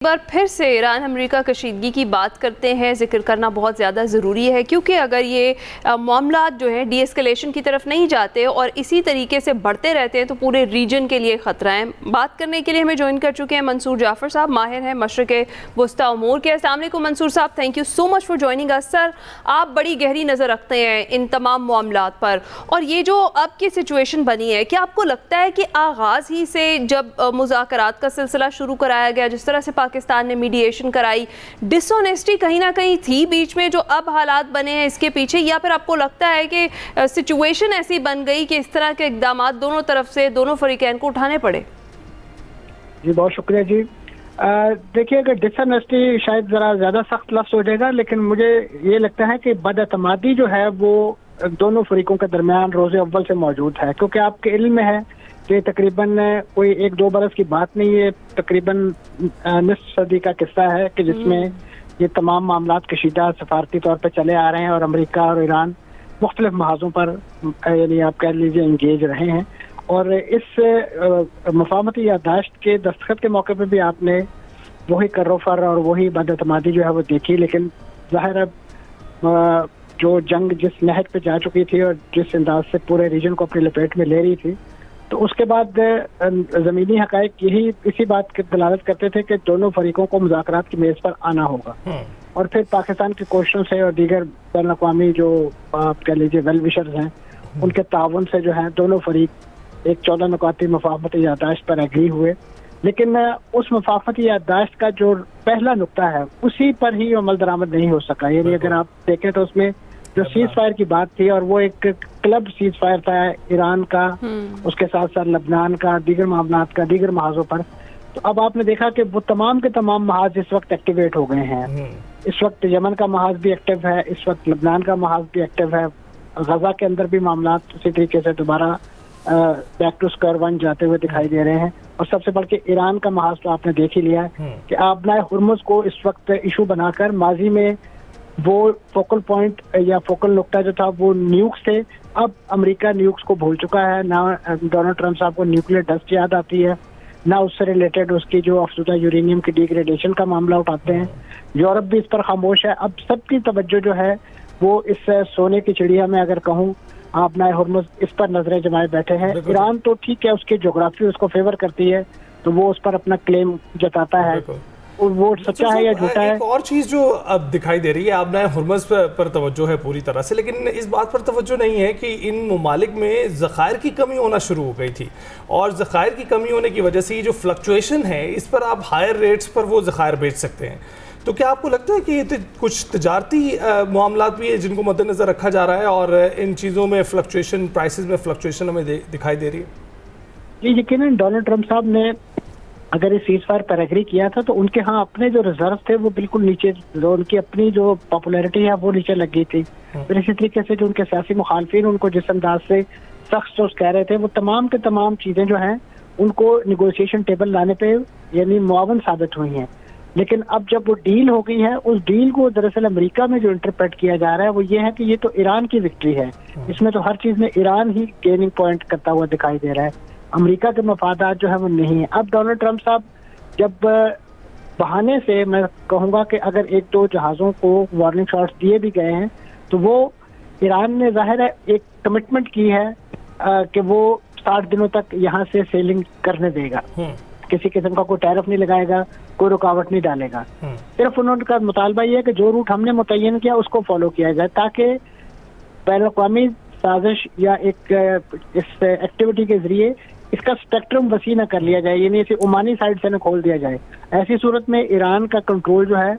ایک بار پھر سے ایران امریکہ کشیدگی کی بات کرتے ہیں، ذکر کرنا بہت زیادہ ضروری ہے کیونکہ اگر یہ معاملات جو ہیں ڈی ایسکلیشن کی طرف نہیں جاتے اور اسی طریقے سے بڑھتے رہتے ہیں تو پورے ریجن کے لیے خطرہ ہے۔ بات کرنے کے لیے ہمیں جوائن کر چکے ہیں منصور جعفر صاحب، ماہر ہیں مشرق وسطی امور کے۔ السلام علیکم Mansoor sahab, thank you so much for joining اس۔ سر، آپ بڑی گہری نظر رکھتے ہیں ان تمام معاملات پر، اور یہ جو اب کی سچویشن بنی ہے، کیا آپ کو لگتا ہے کہ آغاز ہی سے جب مذاکرات کا سلسلہ شروع کرایا گیا، جس طرح سے پاکستان نے میڈییشن کرائی، ڈس آنیسٹی کہیں نہ کہیں تھی بیچ میں جو اب حالات بنے ہیں اس کے پیچھے، یا پھر آپ کو لگتا ہے کہ سچویشن ایسی بن گئی کہ اس طرح کے اقدامات دونوں طرف سے دونوں فریقین کو اٹھانے پڑے؟ جی بہت شکریہ جی۔ دیکھیے، اگر ڈس آنیسٹی شاید ذرا زیادہ سخت لفظ ہو جائے گا، لیکن مجھے یہ لگتا ہے کہ بد اعتمادی جو ہے وہ دونوں فریقوں کے درمیان روز اول سے موجود ہے، کیونکہ آپ کے علم میں ہے کہ تقریباً کوئی 1-2 برس کی بات نہیں ہے، تقریباً نصف صدی کا قصہ ہے کہ جس میں یہ تمام معاملات کشیدہ سفارتی طور پہ چلے آ رہے ہیں، اور امریکہ اور ایران مختلف محاذوں پر یعنی آپ کہہ لیجیے انگیج رہے ہیں۔ اور اس مفاہمتی یادداشت کے دستخط کے موقع پہ بھی آپ نے وہی کروفر اور وہی بد اعتمادی جو ہے وہ دیکھی، لیکن ظاہر ہے جو جنگ جس نہج پہ جا چکی تھی اور جس انداز سے پورے ریجن کو اپنی لپیٹ میں لے رہی تھی، تو اس کے بعد زمینی حقائق یہی اسی بات کی دلالت کرتے تھے کہ دونوں فریقوں کو مذاکرات کی میز پر آنا ہوگا، اور پھر پاکستان کی کوششوں سے اور دیگر بین الاقوامی جو آپ کہہ لیجیے ویل وشرز ہیں ان کے تعاون سے جو ہے دونوں فریق ایک 14 نکاتی مفاہمتی یادداشت پر ایگری ہوئے، لیکن اس مفاہمتی یادداشت کا جو پہلا نقطہ ہے اسی پر ہی عمل درآمد نہیں ہو سکا۔ یعنی اگر آپ دیکھیں تو اس میں جو سیز فائر کی بات تھی، اور وہ ایک کلب سیز فائر تھا ایران کا، اس کے ساتھ ساتھ لبنان کا، دیگر معاملات کا دیگر محاذوں پر، تو اب آپ نے دیکھا کہ وہ تمام کے تمام محاذ اس وقت ایکٹیویٹ ہو گئے ہیں۔ اس وقت یمن کا محاذ بھی ایکٹیو ہے، اس وقت لبنان کا محاذ بھی ایکٹیو ہے، غزہ کے اندر بھی معاملات اسی طریقے سے دوبارہ بیک ٹو اسکوائر ون جاتے ہوئے دکھائی دے رہے ہیں، اور سب سے بڑھ کے ایران کا محاذ تو آپ نے دیکھ ہی لیا ہے کہ آبنائے ہرمز کو اس وقت ایشو بنا کر ماضی میں وہ فوکل پوائنٹ یا فوکل نقطہ جو تھا وہ نیوکس تھے، اب امریکہ نیوکس کو بھول چکا ہے، نہ ڈونلڈ ٹرمپ صاحب کو نیوکلیئر ڈسٹ یاد آتی ہے، نہ اس سے ریلیٹڈ اس کی جو افزودہ یورینیم کی ڈیگریڈیشن کا معاملہ اٹھاتے ہیں۔ یورپ بھی اس پر خاموش ہے۔ اب سب کی توجہ جو ہے وہ اس سونے کی چڑیا میں اگر کہوں آبنائے ہرمز اس پر نظریں جمائے بیٹھے ہیں۔ ایران تو ٹھیک ہے، اس کی جغرافی اس کو فیور کرتی ہے تو وہ اس پر اپنا کلیم جتاتا ہے، وہ سچا ہے یا جھوٹا ہے۔ ایک اور چیز جو اب دکھائی دے رہی ہے، آبنائے ہرمز پر توجہ ہے پوری طرح سے، لیکن اس بات پر توجہ نہیں ہے کہ ان ممالک میں ذخائر کی کمی ہونا شروع ہو گئی تھی، اور ذخائر کی کمی ہونے کی وجہ سے یہ جو فلکچویشن ہے اس پر آپ ہائر ریٹس پر وہ ذخائر بیچ سکتے ہیں۔ تو کیا آپ کو لگتا ہے کہ یہ کچھ تجارتی معاملات بھی ہیں جن کو مد نظر رکھا جا رہا ہے، اور ان چیزوں میں فلکچویشن، پرائسز میں فلکچویشن ہمیں دکھائی دے رہی ہے؟ جی یقیناً ڈونلڈ ٹرمپ صاحب نے اگر اس سیز فائر پر ایگری کیا تھا تو ان کے ہاں اپنے جو ریزرو تھے وہ بالکل نیچے، ان کی اپنی جو پاپولیرٹی ہے وہ نیچے لگ گئی تھی، پھر اسی طریقے سے جو ان کے سیاسی مخالفین ان کو جس انداز سے سخت سوچ کہہ رہے تھے، وہ تمام کے تمام چیزیں جو ہیں ان کو نیگوشیشن ٹیبل لانے پہ یعنی معاون ثابت ہوئی ہیں۔ لیکن اب جب وہ ڈیل ہو گئی ہے، اس ڈیل کو دراصل امریکہ میں جو انٹرپریٹ کیا جا رہا ہے وہ یہ ہے کہ یہ تو ایران کی وکٹری ہے، اس میں تو ہر چیز میں ایران ہی گیننگ پوائنٹ کرتا ہوا دکھائی دے رہا ہے، امریکہ کے مفادات جو ہے وہ نہیں ہیں۔ اب ڈونلڈ ٹرمپ صاحب جب بہانے سے میں کہوں گا کہ اگر 1-2 جہازوں کو وارننگ شاٹس دیے بھی گئے ہیں تو وہ ایران نے ظاہر ہے ایک کمٹمنٹ کی ہے کہ وہ 60 دنوں تک یہاں سے سیلنگ کرنے دے گا، کسی قسم کا کوئی ٹیرف نہیں لگائے گا، کوئی رکاوٹ نہیں ڈالے گا۔ صرف انہوں کا مطالبہ یہ ہے کہ جو روٹ ہم نے متعین کیا اس کو فالو کیا جائے، تاکہ بین الاقوامی سازش یا ایک اس ایکٹیویٹی کے ذریعے اس کا اسپیکٹرم وسیع نہ کر لیا جائے، یعنی اسے عمانی سائڈ سے نہ کھول دیا جائے۔ ایسی صورت میں ایران کا کنٹرول جو ہے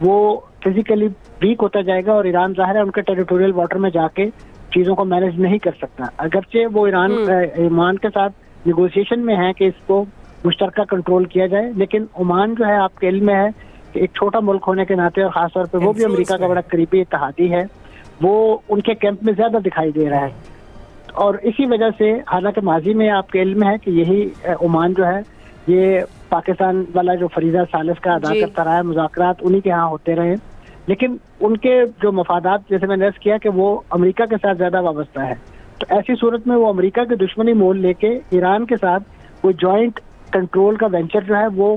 وہ فزیکلی ویک ہوتا جائے گا، اور ایران ظاہر ہے ان کے ٹیریٹوریل واٹر میں جا کے چیزوں کو مینج نہیں کر سکتا، اگرچہ وہ ایران کے ساتھ نیگوسیشن میں ہے کہ اس کو مشترکہ کنٹرول کیا جائے، لیکن عمان جو ہے آپ کے علم میں ہے کہ ایک چھوٹا ملک ہونے کے ناطے اور خاص طور پہ وہ بھی امریکہ کا بڑا قریبی اتحادی ہے، وہ ان کے کیمپ میں زیادہ دکھائی دے رہا ہے، اور اسی وجہ سے حالانکہ ماضی میں آپ کے علم ہے کہ یہی عمان جو ہے یہ پاکستان والا جو فریضہ ثالث کا ادا کرتا رہا ہے، مذاکرات انہی کے ہاں ہوتے رہے، لیکن ان کے جو مفادات جیسے میں نے عرض کیا کہ وہ امریکہ کے ساتھ زیادہ وابستہ ہے، تو ایسی صورت میں وہ امریکہ کی دشمنی مول لے کے ایران کے ساتھ کوئی جوائنٹ کنٹرول کا وینچر جو ہے وہ